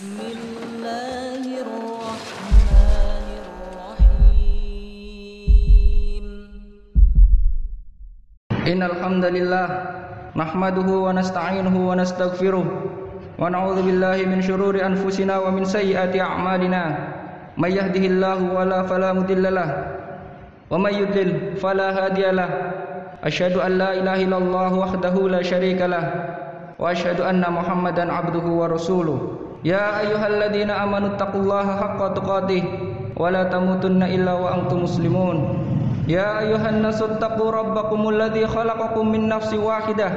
بسم الله الرحمن الرحيم إن الحمد لله نحمده ونستعينه ونستغفره ونعوذ بالله من شرور أنفسنا ومن سيئات أعمالنا من يهده الله فلا مضل له ومن يضلل فلا هادي له أشهد أن لا إله إلا الله وحده لا شريك له وأشهد أن محمدا عبده ورسوله يا أيها الذين آمنوا اتقوا الله حق تقاته ولا تموتن إلا وأنتم مسلمون يا أيها الناس اتقوا ربكم الذي خلقكم من نفس واحدة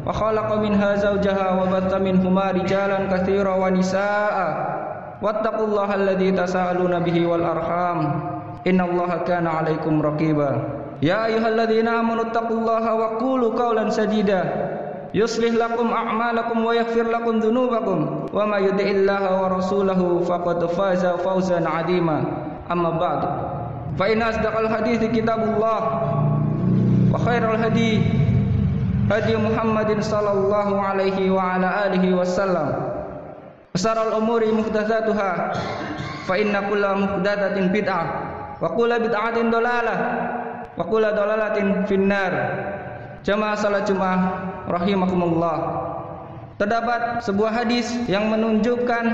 وخلق منها زوجها وبث منهما رجالا كثيرا ونساء واتقوا الله الذي تساءلون به والأرحام إن الله كان عليكم رقيبا يا أيها الذين آمنوا اتقوا الله وقولوا قولا سديدا يصلح لكم أعمالكم ويغفر لكم ذنوبكم وما يطع الله ورسوله فقد فاز فوزا عظيما أما بعد فإن أصدق الحديث كتاب الله وخير الهدي هدي محمد صلى الله عليه وعلى آله وسلم وشر الأمور محدثاتها فإن كل محدثة بدعة وكل بدعة ضلالة وكل ضلالة في النار. Jamaah salat Jumat rahimakumullah. Terdapat sebuah hadis yang menunjukkan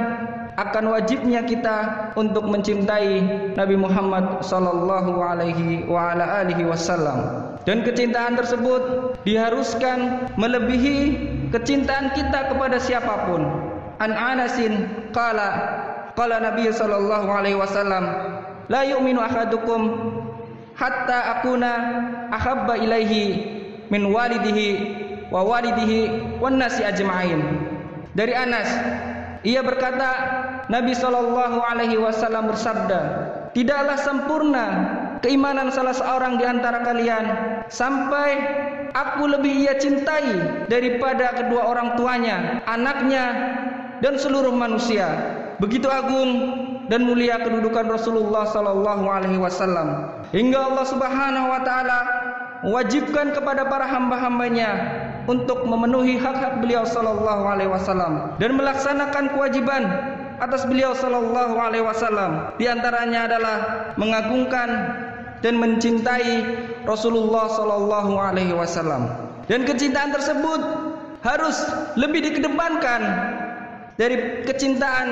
akan wajibnya kita untuk mencintai Nabi Muhammad sallallahu alaihi wa ala alihi wasallam. Dan kecintaan tersebut diharuskan melebihi kecintaan kita kepada siapapun. An Anasin qala Nabi sallallahu alaihi wasallam la yu'minu ahadukum hatta akuna ahabba ilaihi min walidihi wa walidihi wan nasi ajma'in. Dari Anas, ia berkata, Nabi sallallahu alaihi wasallam bersabda, tidaklah sempurna keimanan salah seorang di antara kalian sampai aku lebih ia cintai daripada kedua orang tuanya, anaknya dan seluruh manusia. Begitu agung dan mulia kedudukan Rasulullah sallallahu alaihi wasallam hingga Allah Subhanahu wa taala mewajibkan kepada para hamba-hambanya untuk memenuhi hak-hak beliau sallallahu alaihi wasallam dan melaksanakan kewajiban atas beliau sallallahu alaihi wasallam. Di antaranya adalah mengagungkan dan mencintai Rasulullah sallallahu alaihi wasallam. Dan kecintaan tersebut harus lebih dikedepankan dari kecintaan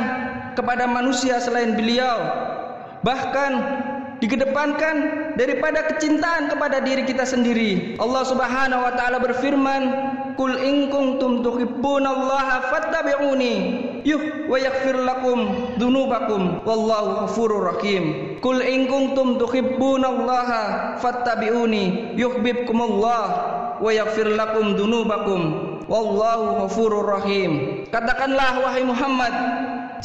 kepada manusia selain beliau, bahkan dikedepankan daripada kecintaan kepada diri kita sendiri. Allah Subhanahu wa taala berfirman, "Qul in kuntum tuhibbunallaha fattabi'uni wa yaghfir lakum dzunubakum wallahu ghafurur rahim." Qul in kuntum tuhibbunallaha fattabi'uni yuhibbukumullah wa yaghfir lakum dzunubakum wallahu ghafurur rahim. Katakanlah wahai Muhammad,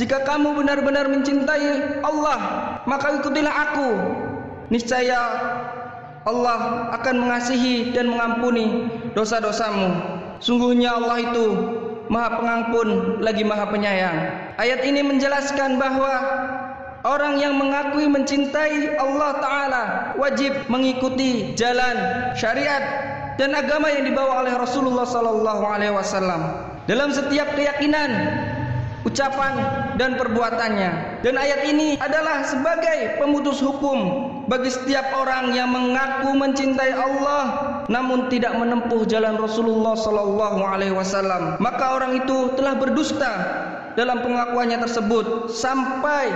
jika kamu benar-benar mencintai Allah, maka ikutilah aku. Niscaya Allah akan mengasihi dan mengampuni dosa-dosamu. Sungguhnya Allah itu Maha Pengampun lagi Maha Penyayang. Ayat ini menjelaskan bahwa orang yang mengakui mencintai Allah Ta'ala wajib mengikuti jalan syariat dan agama yang dibawa oleh Rasulullah Sallallahu Alaihi Wasallam dalam setiap keyakinan, ucapan dan perbuatannya. Dan ayat ini adalah sebagai pemutus hukum bagi setiap orang yang mengaku mencintai Allah namun tidak menempuh jalan Rasulullah sallallahu alaihi wasallam. Maka orang itu telah berdusta dalam pengakuannya tersebut sampai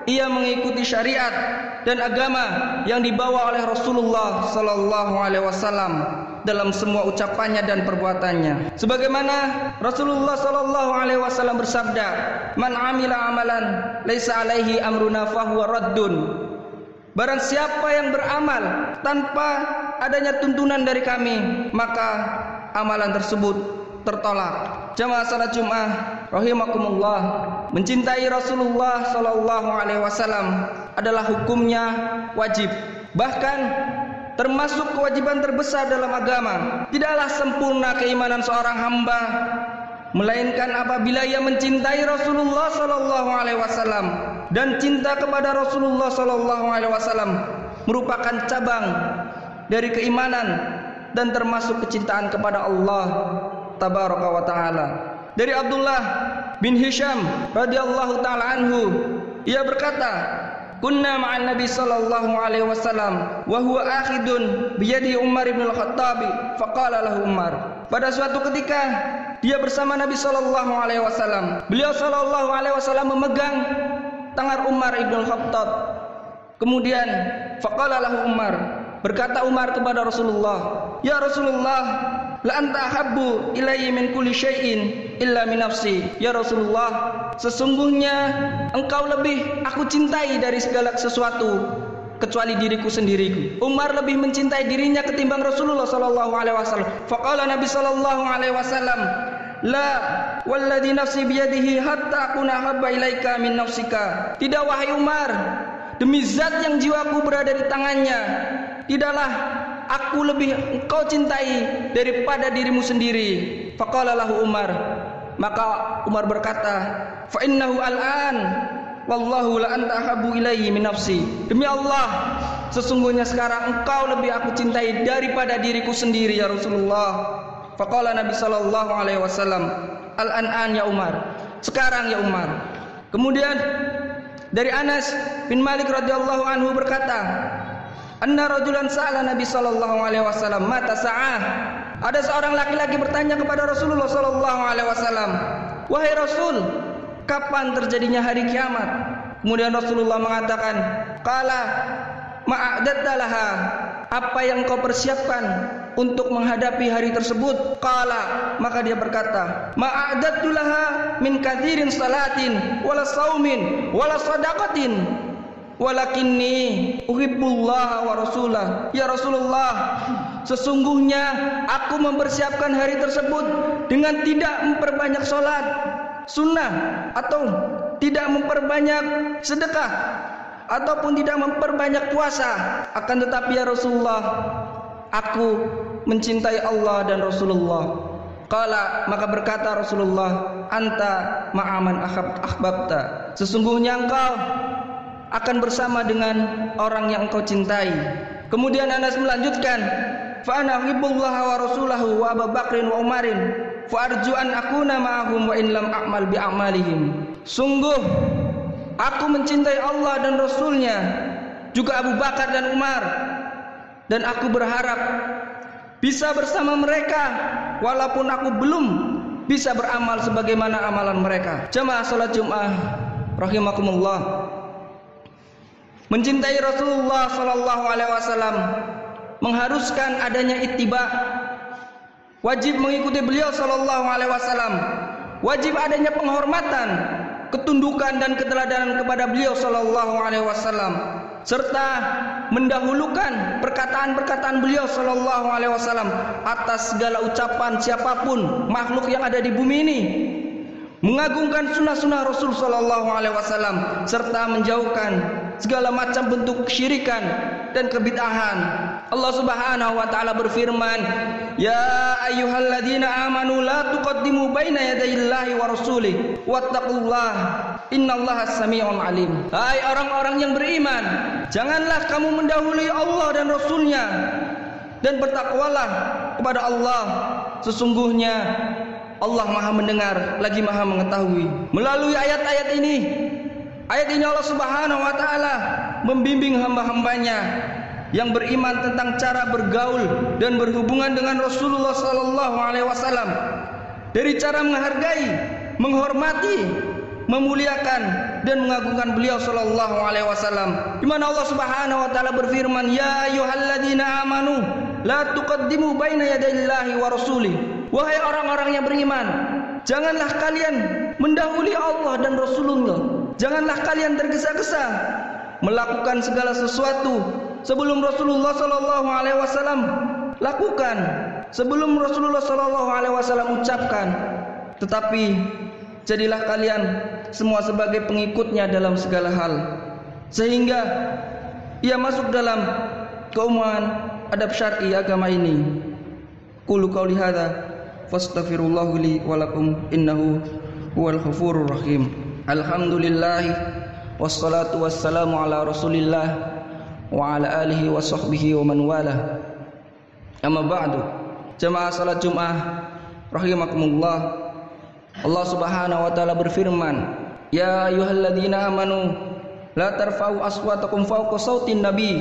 ia mengikuti syariat dan agama yang dibawa oleh Rasulullah sallallahu alaihi wasallam dalam semua ucapannya dan perbuatannya. Sebagaimana Rasulullah sallallahu alaihi wasallam bersabda, "Man 'amila 'amalan laisa 'alaihi amruna fahuwa raddun." Barang siapa yang beramal tanpa adanya tuntunan dari kami, maka amalan tersebut tertolak. Jamaah salat Jumat rahimakumullah, mencintai Rasulullah sallallahu alaihi wasallam adalah hukumnya wajib. Bahkan termasuk kewajiban terbesar dalam agama. Tidaklah sempurna keimanan seorang hamba melainkan apabila ia mencintai Rasulullah sallallahu alaihi wasallam, dan cinta kepada Rasulullah sallallahu alaihi wasallam merupakan cabang dari keimanan dan termasuk kecintaan kepada Allah tabaraka wa taala. Dari Abdullah bin Hisham radhiyallahu taala anhu, ia berkata, kunna ma'an Nabi sallallahu alaihi wasallam wa huwa akhidun bi yadi Umar bin Al-Khattab, faqala lahu Umar. Pada suatu ketika dia bersama Nabi sallallahu alaihi wasallam. Beliau sallallahu alaihi wasallam memegang tangan Umar bin Al-Khattab. Kemudian faqala lahu Umar, berkata Umar kepada Rasulullah, "Ya Rasulullah, la anta ahabbu ilayya min kulli syai'in illa min nafsi." Ya Rasulullah, sesungguhnya engkau lebih aku cintai dari segala sesuatu kecuali diriku sendiri. Umar lebih mencintai dirinya ketimbang Rasulullah sallallahu alaihi wasallam. Faqala Nabi sallallahu alaihi wasallam, "La walladhi nafsi biyadihi hatta akuna habba ilaika min nafsika." Tidak, wahai Umar, demi zat yang jiwaku berada di tangannya, tidaklah aku lebih engkau cintai daripada dirimu sendiri. Faqala lahu Umar, maka Umar berkata, fa innahu al'an wallahu la anta ahabbu ilayhi min nafsi. Demi Allah, sesungguhnya sekarang engkau lebih aku cintai daripada diriku sendiri ya Rasulullah. Faqala Nabi sallallahu alaihi wasallam, al-an ya Umar, sekarang ya Umar. Kemudian dari Anas bin Malik radhiyallahu anhu berkata, anna rajulan sa'ala Nabi sallallahu alaihi wasallam mata sa'ah. Ada seorang laki-laki bertanya kepada Rasulullah sallallahu alaihi wasallam, wahai Rasul, kapan terjadinya hari kiamat? Kemudian Rasulullah mengatakan, qala ma'adatta laha, apa yang kau persiapkan untuk menghadapi hari tersebut? Qala, maka dia berkata, ma'adattu laha min katsirin salatin wala saumin wala sadaqatin walakinni uhibbullaha wa rasulah. Ya Rasulullah, sesungguhnya aku mempersiapkan hari tersebut dengan tidak memperbanyak salat sunnah, atau tidak memperbanyak sedekah, ataupun tidak memperbanyak puasa. Akan tetapi ya Rasulullah, aku mencintai Allah dan Rasulullah. Qala, maka berkata Rasulullah, anta ma'aman ahbabta, sesungguhnya engkau akan bersama dengan orang yang engkau cintai. Kemudian Anas melanjutkan, fa ana uhibbullaha wa rasulahu wa Abu Bakrin wa Umarin fa arju an akuna ma'ahum wa in lam a'mal bi a'malihim. Sungguh aku mencintai Allah dan Rasulnya, juga Abu Bakar dan Umar, dan aku berharap bisa bersama mereka walaupun aku belum bisa beramal sebagaimana amalan mereka. Jamaah salat Jumat rahimakumullah, mencintai Rasulullah sallallahu alaihi wasallam mengharuskan adanya ittiba, wajib mengikuti beliau sallallahu alaihi wasallam, wajib adanya penghormatan, ketundukan dan keteladanan kepada beliau sallallahu alaihi wasallam, serta mendahulukan perkataan-perkataan beliau sallallahu alaihi wasallam atas segala ucapan siapapun makhluk yang ada di bumi ini, mengagungkan sunnah-sunnah Rasul sallallahu alaihi wasallam, serta menjauhkan segala macam bentuk kesyirikan dan kebid'ahan. Allah Subhanahu wa taala berfirman, ya ayyuhalladzina amanu la tuqaddimu baina yadayillahi wa rasulih wattaqullaha innallaha samii'un alim. Hai orang-orang yang beriman, janganlah kamu mendahului Allah dan Rasulnya, dan bertakwalah kepada Allah, sesungguhnya Allah Maha mendengar lagi Maha mengetahui. Melalui ayat-ayat ini Allah Subhanahu wa taala membimbing hamba-hambanya yang beriman tentang cara bergaul dan berhubungan dengan Rasulullah sallallahu alaihi wasallam, dari cara menghargai, menghormati, memuliakan dan mengagungkan beliau sallallahu alaihi wasallam, di mana Allah Subhanahu wa taala berfirman, ya ayyuhalladzina amanu la tuqaddimu baina yadayillahi wa rasulih. Wahai orang-orang yang beriman, janganlah kalian mendahului Allah dan Rasulullah. Janganlah kalian tergesa-gesa melakukan segala sesuatu sebelum Rasulullah sallallahu alaihi wasallam lakukan, sebelum Rasulullah sallallahu alaihi wasallam ucapkan. Tetapi jadilah kalian semua sebagai pengikutnya dalam segala hal, sehingga ia masuk dalam keumuman adab syar'i agama ini. Qulu qauli hadza fastaghfirullahu li wa lakum innahu huwal ghafurur rahim. Alhamdulillah wassalatu wassalamu ala Rasulillah wa ala alihi wa sahbihi wa man wala. Amma ba'du. Jamaah salat Jumat rahimakumullah. Allah Subhanahu wa taala berfirman, "Ya ayyuhalladzina amanu la tarfa'u aswatakum fawqa sautin nabi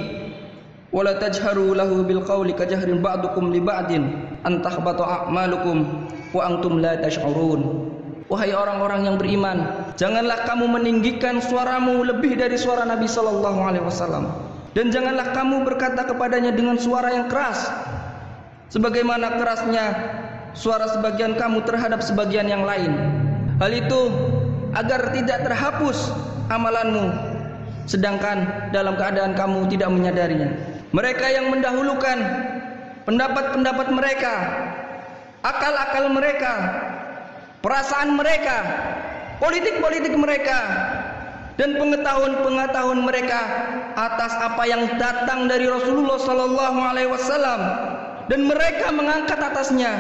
wa la tajharu lahu bil qawli kajahrin ba'dukum li ba'din an tahbata a'malukum wa antum la tash'urun." Wahai orang-orang yang beriman, janganlah kamu meninggikan suaramu lebih dari suara Nabi sallallahu alaihi wasallam, dan janganlah kamu berkata kepadanya dengan suara yang keras sebagaimana kerasnya suara sebagian kamu terhadap sebagian yang lain. Hal itu agar tidak terhapus amalanmu sedangkan dalam keadaan kamu tidak menyadarinya. Mereka yang mendahulukan pendapat-pendapat mereka, akal-akal mereka, perasaan mereka, politik-politik mereka, dan pengetahuan-pengetahuan mereka atas apa yang datang dari Rasulullah sallallahu alaihi wasallam, dan mereka mengangkat atasnya.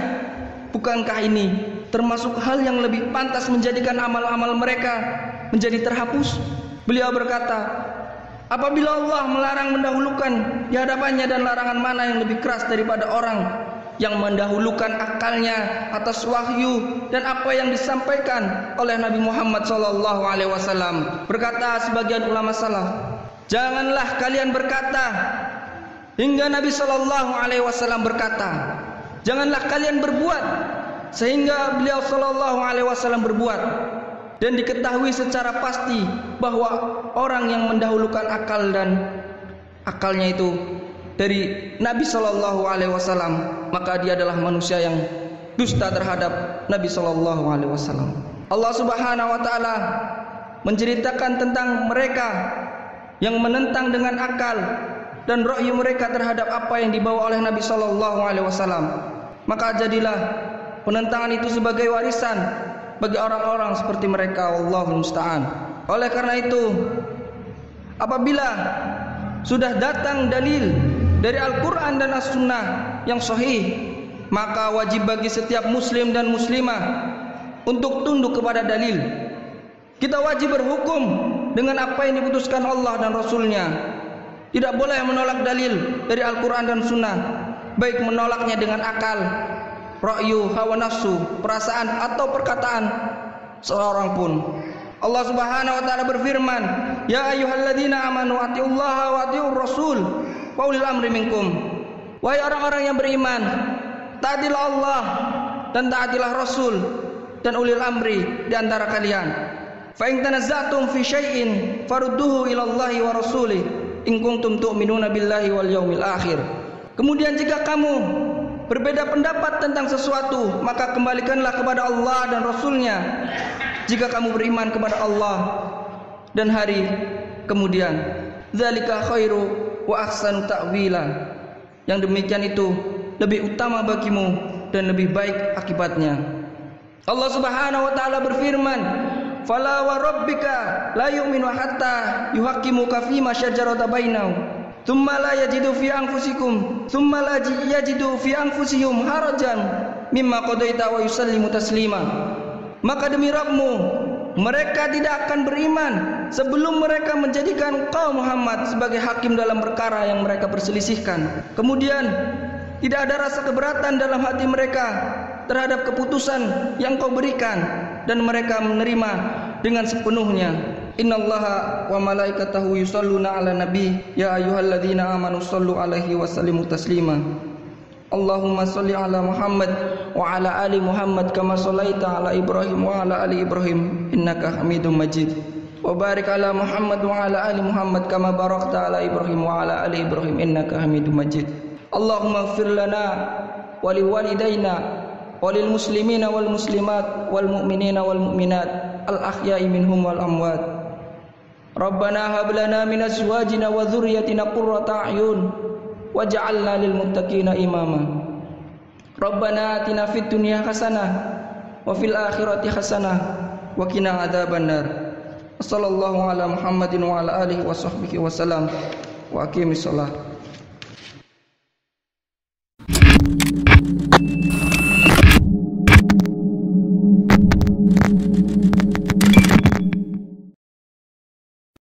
Bukankah ini termasuk hal yang lebih pantas menjadikan amal-amal mereka menjadi terhapus? Beliau berkata, apabila Allah melarang mendahulukan di hadapannya, dan larangan mana yang lebih keras daripada orang yang mendahulukan akalnya atas wahyu dan apa yang disampaikan oleh Nabi Muhammad sallallahu alaihi wasallam. Berkata sebagian ulama salaf, janganlah kalian berkata hingga Nabi sallallahu alaihi wasallam berkata, janganlah kalian berbuat sehingga beliau sallallahu alaihi wasallam berbuat, dan diketahui secara pasti bahwa orang yang mendahulukan akal dan akalnya itu dari Nabi sallallahu alaihi wasallam, maka dia adalah manusia yang dusta terhadap Nabi sallallahu alaihi wasallam. Allah Subhanahu wa taala menceritakan tentang mereka yang menentang dengan akal dan ra'yu mereka terhadap apa yang dibawa oleh Nabi sallallahu alaihi wasallam. Maka jadilah penentangan itu sebagai warisan bagi orang-orang seperti mereka, wallahul musta'an. Oleh karena itu, apabila sudah datang dalil dari Al-Quran dan As-Sunnah yang sahih, maka wajib bagi setiap muslim dan muslimah untuk tunduk kepada dalil. Kita wajib berhukum dengan apa yang diputuskan Allah dan Rasulnya. Tidak boleh menolak dalil dari Al-Quran dan Sunnah, baik menolaknya dengan akal, ra'yu, hawa nafsu, perasaan atau perkataan seorang pun. Allah Subhanahu wa taala berfirman, "Ya ayyuhalladzina amanu atiullaha wa atiur rasul wa ulil amri minkum." Wahai orang-orang yang beriman, taatilah Allah dan taatilah Rasul dan ulil amri di antara kalian. Fa in tanazza'tum fi syai'in farudduhu ila Allahi wa rasulih in kuntum tu'minuna billahi wal yaumil akhir. Kemudian jika kamu berbeda pendapat tentang sesuatu, maka kembalikanlah kepada Allah dan Rasulnya jika kamu beriman kepada Allah dan hari kemudian. Dzalika khairu wa ahsanu ta'wila. Yang demikian itu lebih utama bagimu dan lebih baik akibatnya. Allah Subhanahu wa taala berfirman, "Fala wa rabbika la yu'minu hatta yuhaqqimuka fima syajara bainahum, tsumma la yajidu fi anfusikum, tsumma la yajidu fi anfusihim harajan mimma qadaita wa yusallimu taslima." Maka demi Rabbmu, mereka tidak akan beriman sebelum mereka menjadikan kau Muhammad sebagai hakim dalam perkara yang mereka perselisihkan. Kemudian tidak ada rasa keberatan dalam hati mereka terhadap keputusan yang kau berikan, dan mereka menerima dengan sepenuhnya. Innallaha wa malaikatahu yusholluna ala nabi ya ayyuhalladzina amanu shollu alaihi wa sallimu taslima. Allahumma sholli ala Muhammad wa ala ali Muhammad kama shollaita ala Ibrahim wa ala ali Ibrahim innaka Hamidum Majid. Wa barik ala Muhammad wa ala ali Muhammad kama barakta ala Ibrahim wa ala ali Ibrahim innaka Hamidum Majid. Allahumma ighfir lana wa liwalidayna wa lil muslimina wal muslimat wal mu'minina wal mu'minat al ahya'i minhum wal amwat. Rabbana hab lana min azwajina wa dhurriyyatina qurrata a'yun waj'alna lil muttaqina imama. Rabbana atina fid dunya hasanah wa fil akhirati hasanah wa qina adzabannar. Wassallallahu ala Muhammadin wa ala alihi wa sahbihi wasallam wa aqimis shalah.